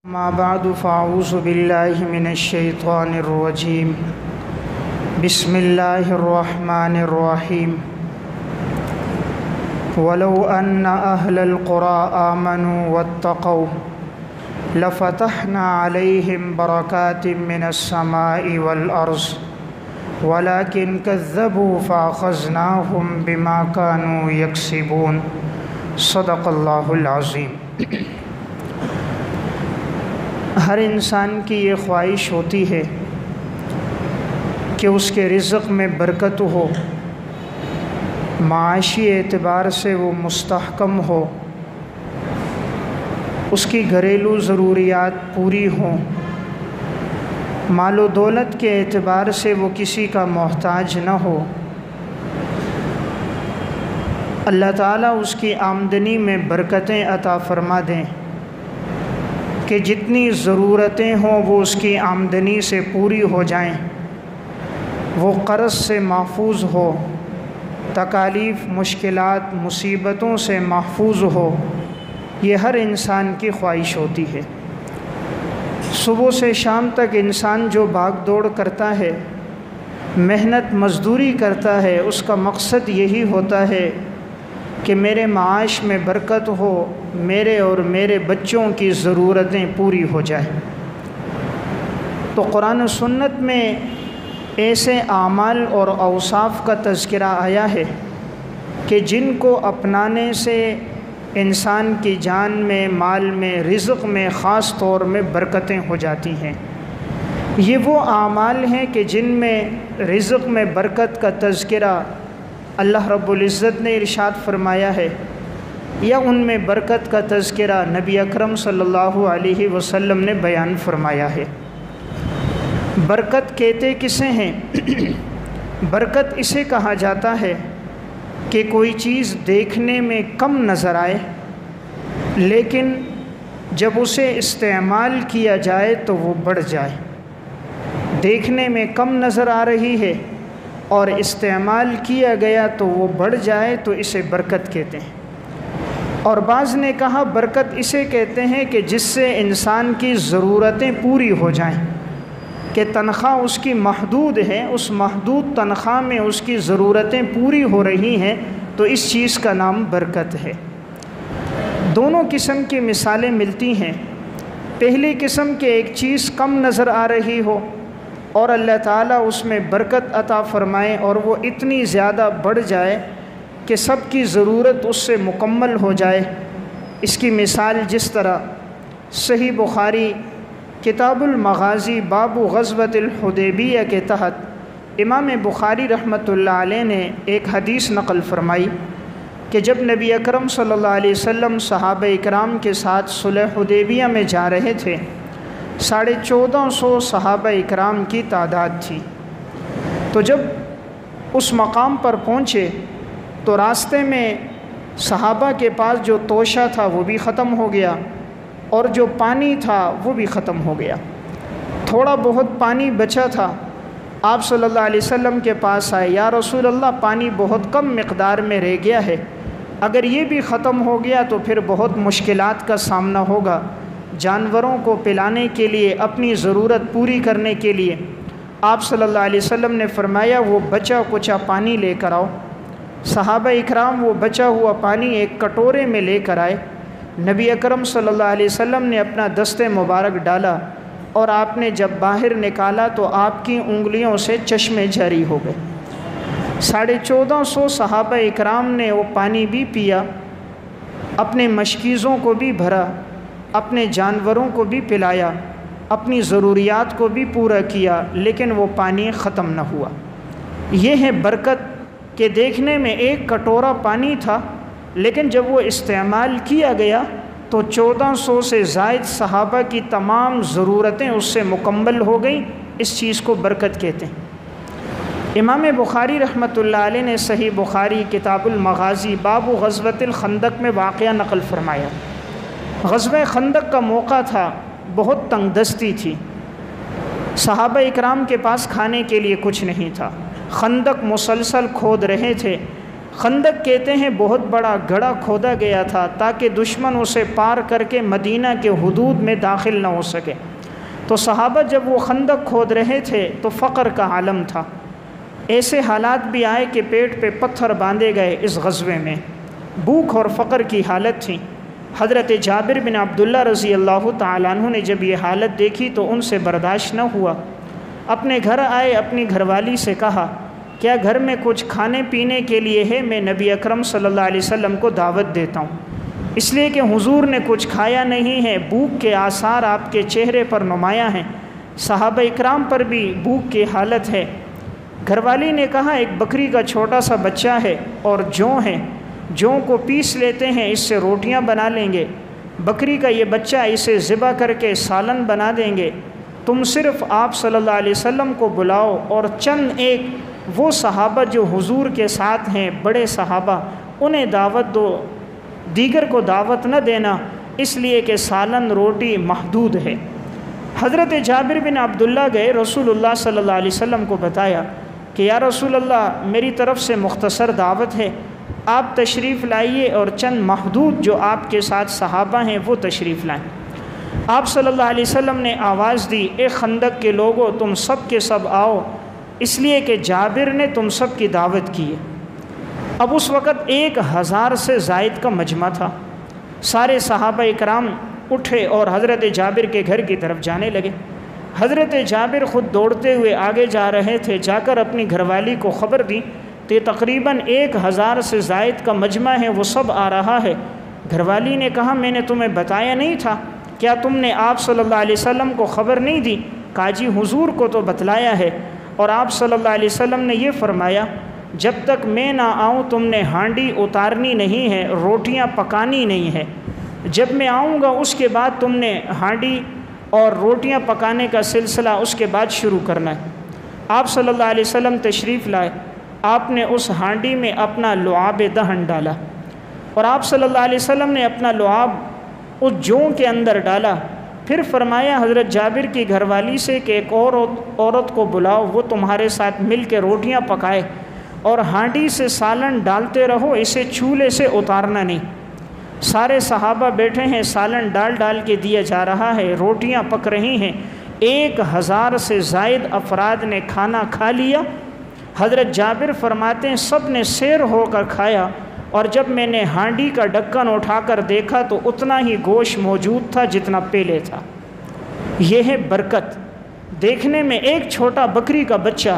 ما بعد فاعوذ باللہ من الشیطان الرجیم بسم اللہ الرحمن الرحیم ولو ان اہل القرى آمنوا واتقوا لفتحنا علیہم برکات من السماء والارض ولكن كذبوا فاخذناهم بما كانوا يكسبون صدق اللہ العظیم۔ ہر انسان کی یہ خواہش ہوتی ہے کہ اس کے رزق میں برکت ہو، معاشی اعتبار سے وہ مستحکم ہو، اس کی گھریلو ضروریات پوری ہوں، مال و دولت کے اعتبار سے وہ کسی کا محتاج نہ ہو، اللہ تعالیٰ اس کی آمدنی میں برکتیں عطا فرما دیں کہ جتنی ضرورتیں ہوں وہ اس کی آمدنی سے پوری ہو جائیں، وہ قرض سے محفوظ ہو، تکالیف، مشکلات، مصیبتوں سے محفوظ ہو، یہ ہر انسان کی خواہش ہوتی ہے۔ صبح سے شام تک انسان جو بھاگ دوڑ کرتا ہے، محنت مزدوری کرتا ہے، اس کا مقصد یہی ہوتا ہے کہ میرے معاش میں برکت ہو، میرے اور میرے بچوں کی ضرورتیں پوری ہو جائیں۔ تو قرآن و سنت میں ایسے اعمال اور اوصاف کا تذکرہ آیا ہے کہ جن کو اپنانے سے انسان کی جان میں، مال میں، رزق میں خاص طور میں برکتیں ہو جاتی ہیں۔ یہ وہ اعمال ہیں کہ جن میں رزق میں برکت کا تذکرہ اللہ رب العزت نے ارشاد فرمایا ہے، یا ان میں برکت کا تذکرہ نبی اکرم صلی اللہ علیہ وسلم نے بیان فرمایا ہے۔ برکت کہتے کسے ہیں؟ برکت اسے کہا جاتا ہے کہ کوئی چیز دیکھنے میں کم نظر آئے، لیکن جب اسے استعمال کیا جائے تو وہ بڑھ جائے۔ دیکھنے میں کم نظر آ رہی ہے اور استعمال کیا گیا تو وہ بڑھ جائے، تو اسے برکت کہتے ہیں۔ اور بعض نے کہا برکت اسے کہتے ہیں کہ جس سے انسان کی ضرورتیں پوری ہو جائیں، کہ تنخواہ اس کی محدود ہے، اس محدود تنخواہ میں اس کی ضرورتیں پوری ہو رہی ہیں، تو اس چیز کا نام برکت ہے۔ دونوں قسم کی مثالیں ملتی ہیں۔ پہلی قسم کہ ایک چیز کم نظر آ رہی ہو اور اللہ تعالیٰ اس میں برکت عطا فرمائے اور وہ اتنی زیادہ بڑھ جائے کہ سب کی ضرورت اس سے مکمل ہو جائے۔ اس کی مثال جس طرح صحیح بخاری کتاب المغازی باب غزوۃ الحدیبیہ کے تحت امام بخاری رحمۃ اللہ علیہ نے ایک حدیث نقل فرمائی کہ جب نبی اکرم صلی اللہ علیہ وسلم صحابہ اکرام کے ساتھ صلح حدیبیہ میں جا رہے تھے، 1450 صحابہ اکرام کی تعداد تھی۔ تو جب اس مقام پر پہنچے تو راستے میں صحابہ کے پاس جو توشہ تھا وہ بھی ختم ہو گیا اور جو پانی تھا وہ بھی ختم ہو گیا۔ تھوڑا بہت پانی بچا تھا۔ آپ صلی اللہ علیہ وسلم کے پاس آئے، یا رسول اللہ پانی بہت کم مقدار میں رہ گیا ہے، اگر یہ بھی ختم ہو گیا تو پھر بہت مشکلات کا سامنا ہوگا، جانوروں کو پلانے کے لیے، اپنی ضرورت پوری کرنے کے لیے۔ آپ صلی اللہ علیہ وسلم نے فرمایا وہ بچا کچا پانی لے کر آؤ۔ صحابہ اکرام وہ بچا ہوا پانی ایک کٹورے میں لے کر آئے۔ نبی اکرم صلی اللہ علیہ وسلم نے اپنا دست مبارک ڈالا اور آپ نے جب باہر نکالا تو آپ کی انگلیوں سے چشمے جاری ہو گئے۔ 1450 صحابہ اکرام نے وہ پانی بھی پیا، اپنے مشکیزوں کو بھی بھرا، اپنے جانوروں کو بھی پلایا، اپنی ضروریات کو بھی پورا کیا، لیکن وہ پانی ختم نہ ہوا۔ یہ ہے برکت کہ دیکھنے میں ایک کٹورا پانی تھا، لیکن جب وہ استعمال کیا گیا تو 1400 سے زائد صحابہ کی تمام ضرورتیں اس سے مکمل ہو گئیں۔ اس چیز کو برکت کہتے ہیں۔ امام بخاری رحمۃ اللہ علیہ نے صحیح بخاری کتاب المغازی باب غزوۃ الخندق میں واقعہ نقل فرمایا۔ غزوہ خندق کا موقع تھا، بہت تنگ دستی تھی، صحابہ اکرام کے پاس کھانے کے لیے کچھ نہیں تھا، خندق مسلسل کھود رہے تھے، خندق کہتے ہیں بہت بڑا گڑھا کھودا گیا تھا تاکہ دشمن اسے پار کر کے مدینہ کے حدود میں داخل نہ ہو سکے۔ تو صحابہ جب وہ خندق کھود رہے تھے تو فقر کا عالم تھا، ایسے حالات بھی آئے کہ پیٹ پہ پتھر باندھے گئے۔ اس غزوے میں بھوک اور فقر کی حالت تھی۔ حضرت جابر بن عبداللہ رضی اللہ تعالیٰ عنہ نے جب یہ حالت دیکھی تو ان سے برداشت نہ ہوا، اپنے گھر آئے، اپنی گھر والی سے کہا کیا گھر میں کچھ کھانے پینے کے لیے ہے؟ میں نبی اکرم صلی اللہ علیہ وسلم کو دعوت دیتا ہوں، اس لیے کہ حضور نے کچھ کھایا نہیں ہے، بھوک کے آثار آپ کے چہرے پر نمایاں ہیں، صحابہ اکرام پر بھی بھوک کی حالت ہے۔ گھر والی نے کہا ایک بکری کا چھوٹا سا بچہ ہے اور جوں ہے، جوں کو پیس لیتے ہیں، اس سے روٹیاں بنا لیں گے، بکری کا یہ بچہ اسے ذبح کر کے سالن بنا دیں گے، تم صرف آپ صلی اللہ علیہ وسلم کو بلاؤ اور چند ایک وہ صحابہ جو حضور کے ساتھ ہیں، بڑے صحابہ، انہیں دعوت دو، دیگر کو دعوت نہ دینا، اس لیے کہ سالن روٹی محدود ہے۔ حضرت جابر بن عبداللہ گئے، رسول اللہ صلی اللہ علیہ وسلم کو بتایا کہ یا رسول اللہ میری طرف سے مختصر دعوت ہے، آپ تشریف لائیے اور چند محدود جو آپ کے ساتھ صحابہ ہیں وہ تشریف لائیں۔ آپ صلی اللہ علیہ وسلم نے آواز دی اے خندق کے لوگوں تم سب کے سب آؤ، اس لیے کہ جابر نے تم سب کی دعوت کی ہے۔ اب اس وقت 1000 سے زائد کا مجمع تھا، سارے صحابہ اکرام اٹھے اور حضرت جابر کے گھر کی طرف جانے لگے۔ حضرت جابر خود دوڑتے ہوئے آگے جا رہے تھے، جا کر اپنی گھر والی کو خبر دی کہ تقریباً 1000 سے زائد کا مجمع ہے، وہ سب آ رہا ہے۔ گھر والی نے کہا میں نے تمہیں بتایا نہیں تھا، کیا تم نے آپ صلی اللہ علیہ وسلم کو خبر نہیں دی؟ کہا جی حضور کو تو بتلایا ہے، اور آپ صلی اللہ علیہ وسلم نے یہ فرمایا جب تک میں نہ آؤں تم نے ہانڈی اتارنی نہیں ہے، روٹیاں پکانی نہیں ہے، جب میں آؤں گا اس کے بعد تم نے ہانڈی اور روٹیاں پکانے کا سلسلہ اس کے بعد شروع کرنا ہے۔ آپ صلی اللہ علیہ وسلم تشریف لائے، آپ نے اس ہانڈی میں اپنا لعاب دہن ڈالا اور آپ صلی اللہ علیہ وسلم نے اپنا لعاب اس جوں کے اندر ڈالا، پھر فرمایا حضرت جابر کی گھر والی سے کہ ایک اور عورت کو بلاؤ، وہ تمہارے ساتھ مل کے روٹیاں پکائے اور ہانڈی سے سالن ڈالتے رہو، اسے چولہے سے اتارنا نہیں۔ سارے صحابہ بیٹھے ہیں، سالن ڈال ڈال کے دیا جا رہا ہے، روٹیاں پک رہی ہیں، 1000 سے زائد افراد نے کھانا کھا لیا۔ حضرت جابر فرماتے ہیں سب نے سیر ہو کر کھایا، اور جب میں نے ہانڈی کا ڈھکن اٹھا کر دیکھا تو اتنا ہی گوشت موجود تھا جتنا پہلے تھا۔ یہ ہے برکت۔ دیکھنے میں ایک چھوٹا بکری کا بچہ،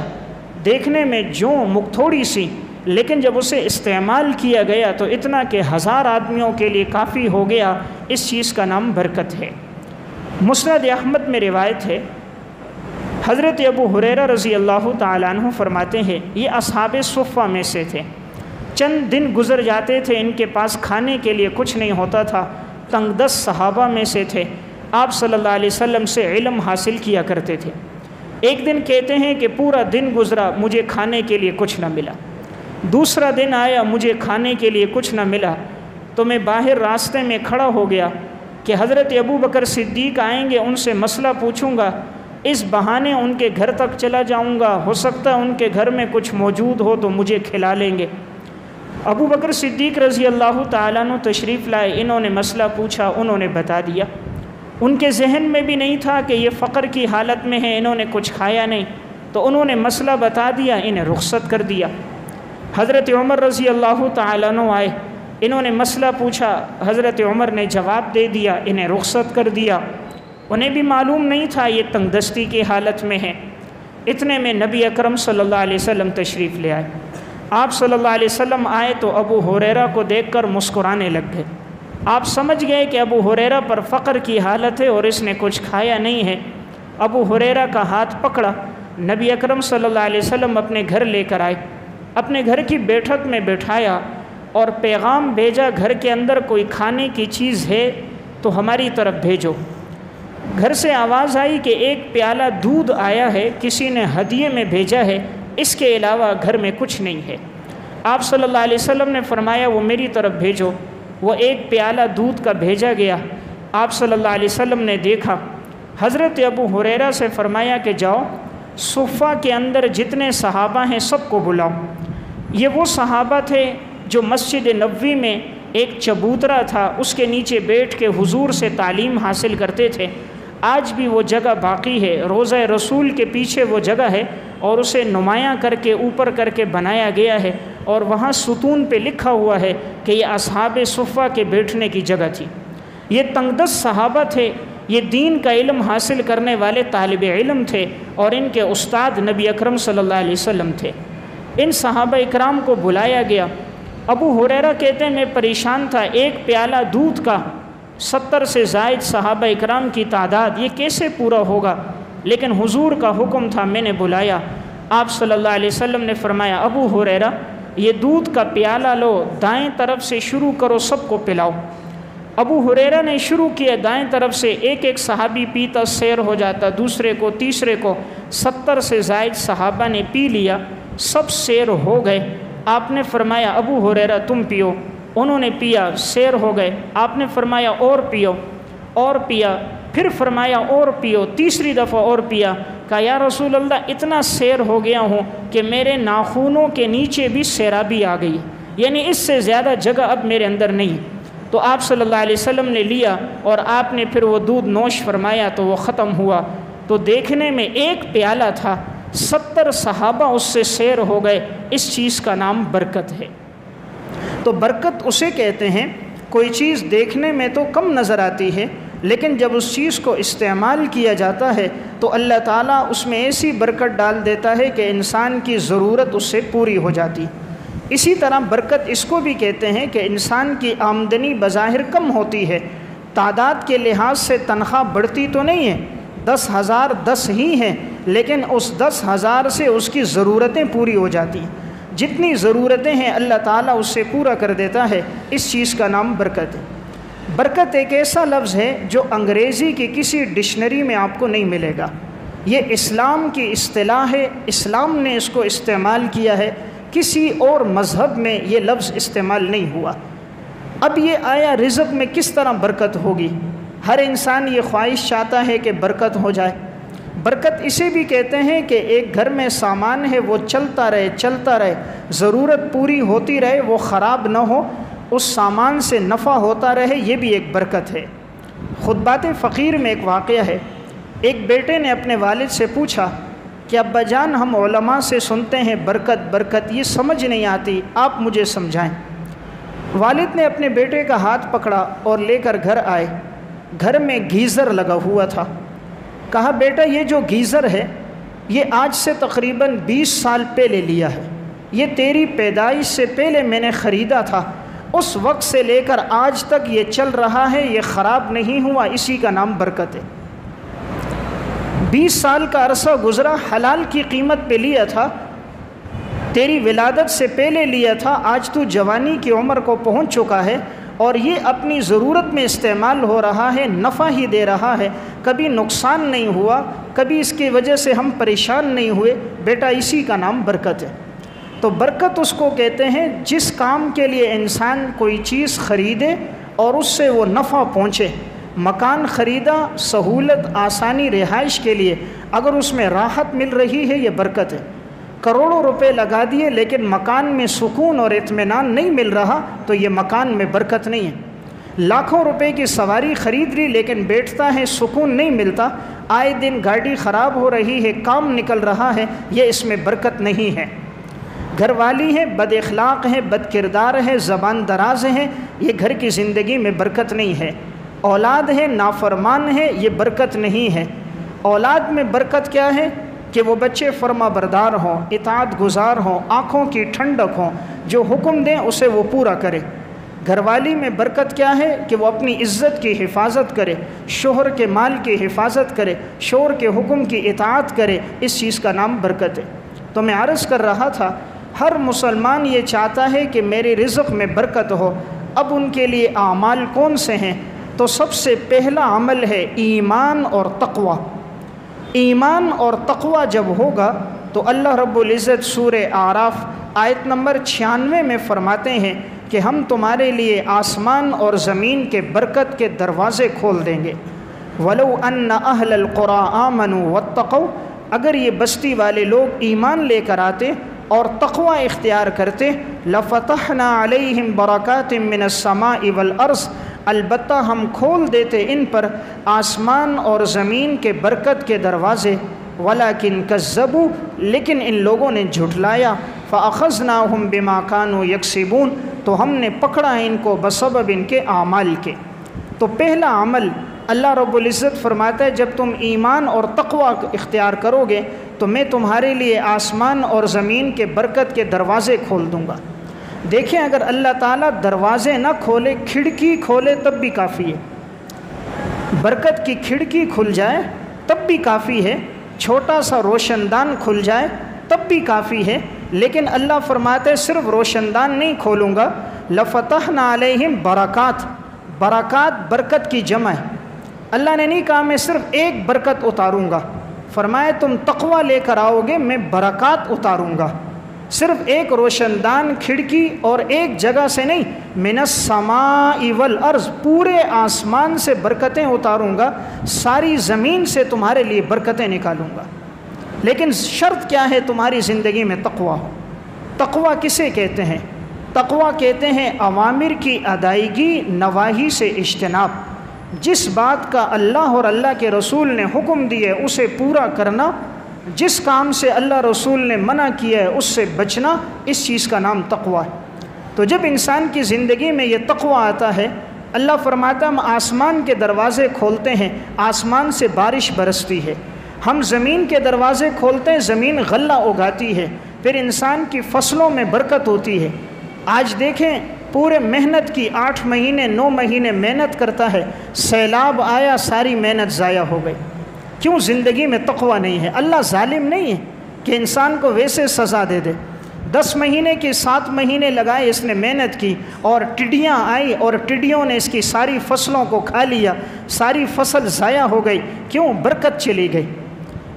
دیکھنے میں جو تھوڑی سی، لیکن جب اسے استعمال کیا گیا تو اتنا کہ 1000 آدمیوں کے لیے کافی ہو گیا۔ اس چیز کا نام برکت ہے۔ مسند احمد میں روایت ہے، حضرت ابو ہریرہ رضی اللہ تعالیٰ عنہ فرماتے ہیں یہ اصحاب صفہ میں سے تھے، چند دن گزر جاتے تھے، ان کے پاس کھانے کے لیے کچھ نہیں ہوتا تھا، تنگ دست صحابہ میں سے تھے، آپ صلی اللہ علیہ وسلم سے علم حاصل کیا کرتے تھے۔ ایک دن کہتے ہیں کہ پورا دن گزرا، مجھے کھانے کے لیے کچھ نہ ملا۔ دوسرا دن آیا، مجھے کھانے کے لیے کچھ نہ ملا، تو میں باہر راستے میں کھڑا ہو گیا کہ حضرت ابو بکر صدیق آئیں گے، ان سے مسئلہ پوچھوں گا، اس بہانے ان کے گھر تک چلا جاؤں گا، ہو سکتا ہے ان کے گھر میں کچھ موجود ہو تو مجھے کھلا لیں گے۔ ابو بکر صدیق رضی اللہ تعالیٰ عنہ تشریف لائے، انہوں نے مسئلہ پوچھا، انہوں نے بتا دیا۔ ان کے ذہن میں بھی نہیں تھا کہ یہ فقر کی حالت میں ہیں، انہوں نے کچھ کھایا نہیں، تو انہوں نے مسئلہ بتا دیا، انہیں رخصت کر دیا۔ حضرت عمر رضی اللہ تعالیٰ عنہ آئے، انہوں نے مسئلہ پوچھا، حضرت عمر نے جواب دے دیا، انہیں رخصت کر دیا۔ انہیں بھی معلوم نہیں تھا یہ تنگ دستی کی حالت میں ہیں۔ اتنے میں نبی اکرم صلی اللہ علیہ وسلم تشریف لے آئے۔ آپ صلی اللہ علیہ وسلم آئے تو ابو ہریرہ کو دیکھ کر مسکرانے لگ گئے۔ آپ سمجھ گئے کہ ابو ہریرہ پر فقر کی حالت ہے اور اس نے کچھ کھایا نہیں ہے۔ ابو ہریرہ کا ہاتھ پکڑا، نبی اکرم صلی اللہ علیہ وسلم اپنے گھر لے کر آئے، اپنے گھر کی بیٹھک میں بٹھایا اور پیغام بھیجا، گھر کے اندر کوئی کھانے کی چیز ہے تو ہماری طرف بھیجو۔ گھر سے آواز آئی کہ ایک پیالہ دودھ آیا ہے، کسی نے ہدیے میں بھیجا ہے، اس کے علاوہ گھر میں کچھ نہیں ہے۔ آپ صلی اللہ علیہ وسلم نے فرمایا وہ میری طرف بھیجو۔ وہ ایک پیالہ دودھ کا بھیجا گیا۔ آپ صلی اللہ علیہ وسلم نے دیکھا، حضرت ابو ہریرہ سے فرمایا کہ جاؤ صفہ کے اندر جتنے صحابہ ہیں سب کو بلاؤ۔ یہ وہ صحابہ تھے جو مسجد نبوی میں ایک چبوترا تھا، اس کے نیچے بیٹھ کے حضور سے تعلیم حاصل کرتے تھے، آج بھی وہ جگہ باقی ہے۔ روضہ رسول کے پیچھے وہ جگہ ہے اور اسے نمایاں کر کے اوپر کر کے بنایا گیا ہے، اور وہاں ستون پہ لکھا ہوا ہے کہ یہ اصحاب صفہ کے بیٹھنے کی جگہ تھی۔ یہ تنگدست صحابہ تھے، یہ دین کا علم حاصل کرنے والے طالب علم تھے، اور ان کے استاد نبی اکرم صلی اللہ علیہ وسلم تھے۔ ان صحابہ اکرام کو بلایا گیا۔ ابو ہریرہ کہتے ہیں میں پریشان تھا، ایک پیالہ دودھ کا 70 سے زائد صحابہ اکرام کی تعداد، یہ کیسے پورا ہوگا؟ لیکن حضور کا حکم تھا، میں نے بلایا۔ آپ صلی اللہ علیہ وسلم نے فرمایا ابو ہریرہ یہ دودھ کا پیالہ لو، دائیں طرف سے شروع کرو، سب کو پلاؤ۔ ابو ہریرہ نے شروع کیا، دائیں طرف سے ایک ایک صحابی پیتا، سیر ہو جاتا، دوسرے کو، تیسرے کو، 70 سے زائد صحابہ نے پی لیا، سب سیر ہو گئے۔ آپ نے فرمایا ابو ہریرہ تم پیو، انہوں نے پیا، سیر ہو گئے۔ آپ نے فرمایا اور پیو، اور پیا، پھر فرمایا اور پیو، تیسری دفعہ اور پیا۔ کہا یا رسول اللہ اتنا سیر ہو گیا ہوں کہ میرے ناخنوں کے نیچے بھی سیرابی آ گئی، یعنی اس سے زیادہ جگہ اب میرے اندر نہیں۔ تو آپ صلی اللہ علیہ وسلم نے لیا اور آپ نے پھر وہ دودھ نوش فرمایا تو وہ ختم ہوا۔ تو دیکھنے میں ایک پیالہ تھا، 70 صحابہ اس سے سیر ہو گئے۔ اس چیز کا نام برکت ہے۔ تو برکت اسے کہتے ہیں، کوئی چیز دیکھنے میں تو کم نظر آتی ہے، لیکن جب اس چیز کو استعمال کیا جاتا ہے تو اللہ تعالیٰ اس میں ایسی برکت ڈال دیتا ہے کہ انسان کی ضرورت اس سے پوری ہو جاتی۔ اسی طرح برکت اس کو بھی کہتے ہیں کہ انسان کی آمدنی بظاہر کم ہوتی ہے، تعداد کے لحاظ سے تنخواہ بڑھتی تو نہیں ہے، 10,000 10 ہی ہیں، لیکن اس 10,000 سے اس کی ضرورتیں پوری ہو جاتی ہیں۔ جتنی ضرورتیں ہیں اللہ تعالیٰ اس سے پورا کر دیتا ہے۔ اس چیز کا نام برکت ہے۔ برکت ایک ایسا لفظ ہے جو انگریزی کی کسی ڈکشنری میں آپ کو نہیں ملے گا، یہ اسلام کی اصطلاح ہے، اسلام نے اس کو استعمال کیا ہے، کسی اور مذہب میں یہ لفظ استعمال نہیں ہوا۔ اب یہ آیا رزق میں کس طرح برکت ہوگی؟ ہر انسان یہ خواہش چاہتا ہے کہ برکت ہو جائے۔ برکت اسے بھی کہتے ہیں کہ ایک گھر میں سامان ہے وہ چلتا رہے چلتا رہے، ضرورت پوری ہوتی رہے، وہ خراب نہ ہو، اس سامان سے نفع ہوتا رہے، یہ بھی ایک برکت ہے۔ خطبات فقیر میں ایک واقعہ ہے، ایک بیٹے نے اپنے والد سے پوچھا کہ ابا جان ہم علماء سے سنتے ہیں برکت برکت، یہ سمجھ نہیں آتی، آپ مجھے سمجھائیں۔ والد نے اپنے بیٹے کا ہاتھ پکڑا اور لے کر گھر آئے۔ گھر میں گیزر لگا ہوا تھا۔ کہا بیٹا یہ جو گیزر ہے یہ آج سے تقریباً 20 سال پہلے لیا ہے، یہ تیری پیدائش سے پہلے میں نے خریدا تھا، اس وقت سے لے کر آج تک یہ چل رہا ہے، یہ خراب نہیں ہوا، اسی کا نام برکت ہے۔ 20 سال کا عرصہ گزرا، حلال کی قیمت پہ لیا تھا، تیری ولادت سے پہلے لیا تھا، آج تو جوانی کی عمر کو پہنچ چکا ہے اور یہ اپنی ضرورت میں استعمال ہو رہا ہے، نفع ہی دے رہا ہے، کبھی نقصان نہیں ہوا، کبھی اس کی وجہ سے ہم پریشان نہیں ہوئے، بیٹا اسی کا نام برکت ہے۔ تو برکت اس کو کہتے ہیں جس کام کے لیے انسان کوئی چیز خریدے اور اس سے وہ نفع پہنچے۔ مکان خریدا سہولت آسانی رہائش کے لیے، اگر اس میں راحت مل رہی ہے یہ برکت ہے۔ کروڑوں روپے لگا دیے لیکن مکان میں سکون اور اطمینان نہیں مل رہا تو یہ مکان میں برکت نہیں ہے۔ لاکھوں روپے کی سواری خرید لی لیکن بیٹھتا ہے سکون نہیں ملتا، آئے دن گاڑی خراب ہو رہی ہے، کام نکل رہا ہے، یہ اس میں برکت نہیں ہے۔ گھر والی ہیں بد اخلاق ہیں، بد کردار ہیں، زبان دراز ہیں، یہ گھر کی زندگی میں برکت نہیں ہے۔ اولاد ہے نافرمان ہے، یہ برکت نہیں ہے۔ اولاد میں برکت کیا ہے کہ وہ بچے فرما بردار ہوں، اطاعت گزار ہوں، آنکھوں کی ٹھنڈک ہوں، جو حکم دیں اسے وہ پورا کرے۔ گھر والی میں برکت کیا ہے کہ وہ اپنی عزت کی حفاظت کرے، شوہر کے مال کی حفاظت کرے، شوہر کے حکم کی اطاعت کرے، اس چیز کا نام برکت ہے۔ تو میں عرض کر رہا تھا ہر مسلمان یہ چاہتا ہے کہ میرے رزق میں برکت ہو۔ اب ان کے لیے اعمال کون سے ہیں؟ تو سب سے پہلا عمل ہے ایمان اور تقوی۔ ایمان اور تقوی جب ہوگا تو اللہ رب العزت سورہ اعراف آیت نمبر 96 میں فرماتے ہیں کہ ہم تمہارے لیے آسمان اور زمین کے برکت کے دروازے کھول دیں گے۔ وَلَوْ أَنَّ أَهْلَ الْقُرَىٰ آمَنُوا وَاتَّقَوْا، اگر یہ بستی والے لوگ ایمان لے کر آتے اور تقوی اختیار کرتے لفتحنا علیہم برکات من السماء والارض، البتہ ہم کھول دیتے ان پر آسمان اور زمین کے برکت کے دروازے، ولیکن کذبوا، لیکن ان لوگوں نے جھٹلایا، فاخذناہم بما کانوا یکسبون، تو ہم نے پکڑا ان کو بسبب ان کے اعمال کے۔ تو پہلا عمل اللہ رب العزت فرماتا ہے جب تم ایمان اور تقوی اختیار کرو گے تو میں تمہارے لیے آسمان اور زمین کے برکت کے دروازے کھول دوں گا۔ دیکھیں اگر اللہ تعالیٰ دروازے نہ کھولے، کھڑکی کھولے تب بھی کافی ہے، برکت کی کھڑکی کھل جائے تب بھی کافی ہے، چھوٹا سا روشن دان کھل جائے تب بھی کافی ہے، لیکن اللہ فرماتے صرف روشن دان نہیں کھولوں گا، لفتحنا علیہم برکات، برکات برکت کی جمع ہے۔ اللہ نے نہیں کہا میں صرف ایک برکت اتاروں گا، فرمائے تم تقوی لے کر آؤ گے میں برکات اتاروں گا، صرف ایک روشن دان کھڑکی اور ایک جگہ سے نہیں، من السماء والارض، پورے آسمان سے برکتیں اتاروں گا، ساری زمین سے تمہارے لیے برکتیں نکالوں گا۔ لیکن شرط کیا ہے تمہاری زندگی میں تقوی ہو۔ تقوی کسے کہتے ہیں؟ تقوی کہتے ہیں اوامر کی ادائیگی، نواہی سے اجتناب، جس بات کا اللہ اور اللہ کے رسول نے حکم دیے اسے پورا کرنا، جس کام سے اللہ رسول نے منع کیا ہے اس سے بچنا، اس چیز کا نام تقوی ہے۔ تو جب انسان کی زندگی میں یہ تقوی آتا ہے، اللہ فرماتا ہم آسمان کے دروازے کھولتے ہیں، آسمان سے بارش برستی ہے، ہم زمین کے دروازے کھولتے ہیں، زمین غلہ اگاتی ہے، پھر انسان کی فصلوں میں برکت ہوتی ہے۔ آج دیکھیں پورے محنت کی 8 مہینے 9 مہینے محنت کرتا ہے، سیلاب آیا ساری محنت ضائع ہو گئی۔ کیوں؟ زندگی میں تقوی نہیں ہے۔ اللہ ظالم نہیں ہے کہ انسان کو ویسے سزا دے دے۔ 10 مہینے کی 7 مہینے لگائے اس نے محنت کی اور ٹڈیاں آئی اور ٹڈیوں نے اس کی ساری فصلوں کو کھا لیا، ساری فصل ضائع ہو گئی۔ کیوں؟ برکت چلی گئی۔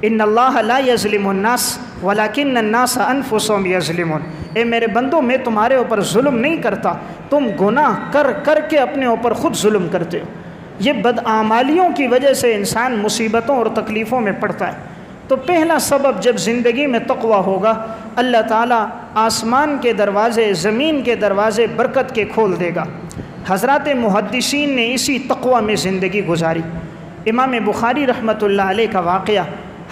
ان اللہ لا یظلم الناس ولکن الناس انفسهم یظلمون، اے میرے بندو میں تمہارے اوپر ظلم نہیں کرتا، تم گناہ کر کر کے اپنے اوپر خود ظلم کرتے ہو۔ یہ بدعمالیوں کی وجہ سے انسان مصیبتوں اور تکلیفوں میں پڑتا ہے۔ تو پہلا سبب جب زندگی میں تقوی ہوگا، اللہ تعالیٰ آسمان کے دروازے، زمین کے دروازے برکت کے کھول دے گا۔ حضرات محدثین نے اسی تقوی میں زندگی گزاری۔ امام بخاری رحمۃ اللہ علیہ کا واقعہ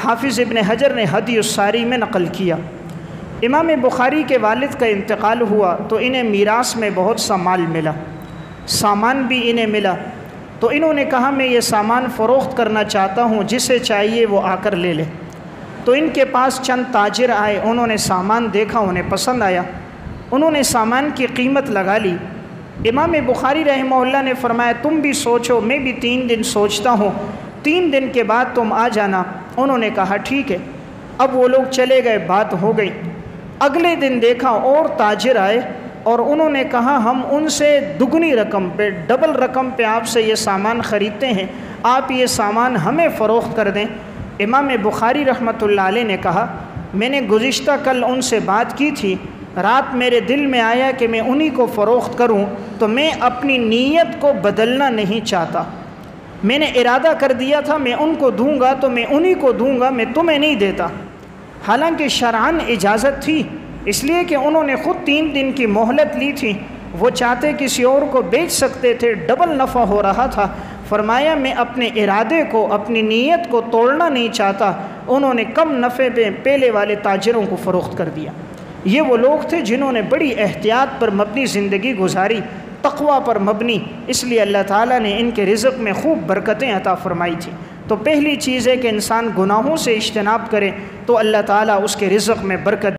حافظ ابن حجر نے ہدی الساری میں نقل کیا۔ امام بخاری کے والد کا انتقال ہوا تو انہیں میراث میں بہت سا مال ملا، سامان بھی انہیں ملا، تو انہوں نے کہا میں یہ سامان فروخت کرنا چاہتا ہوں، جسے چاہیے وہ آ کر لے لے۔ تو ان کے پاس چند تاجر آئے، انہوں نے سامان دیکھا، انہیں پسند آیا، انہوں نے سامان کی قیمت لگا لی۔ امام بخاری رحمہ اللہ نے فرمایا تم بھی سوچو، میں بھی 3 دن سوچتا ہوں، 3 دن کے بعد تم آ جانا۔ انہوں نے کہا ٹھیک ہے۔ اب وہ لوگ چلے گئے، بات ہو گئی۔ اگلے دن دیکھا اور تاجر آئے اور انہوں نے کہا ہم ان سے دگنی رقم پہ، ڈبل رقم پہ آپ سے یہ سامان خریدتے ہیں، آپ یہ سامان ہمیں فروخت کر دیں۔ امام بخاری رحمۃ اللہ علیہ نے کہا میں نے گزشتہ کل ان سے بات کی تھی، رات میرے دل میں آیا کہ میں انہی کو فروخت کروں، تو میں اپنی نیت کو بدلنا نہیں چاہتا، میں نے ارادہ کر دیا تھا میں ان کو دوں گا تو میں انہی کو دوں گا، میں تمہیں نہیں دیتا۔ حالانکہ شرعاً اجازت تھی، اس لیے کہ انہوں نے خود 3 دن کی مہلت لی تھی، وہ چاہتے کسی اور کو بیچ سکتے تھے، ڈبل نفع ہو رہا تھا۔ فرمایا میں اپنے ارادے کو، اپنی نیت کو توڑنا نہیں چاہتا۔ انہوں نے کم نفع پہ پہلے والے تاجروں کو فروخت کر دیا۔ یہ وہ لوگ تھے جنہوں نے بڑی احتیاط پر مبنی زندگی گزاری، تقوی پر مبنی، اس لیے اللہ تعالیٰ نے ان کے رزق میں خوب برکتیں عطا فرمائی تھی۔ تو پہلی چیز ہے کہ انسان گناہوں سے اجتناب کرے تو اللہ تعالیٰ اس کے رزق میں برکت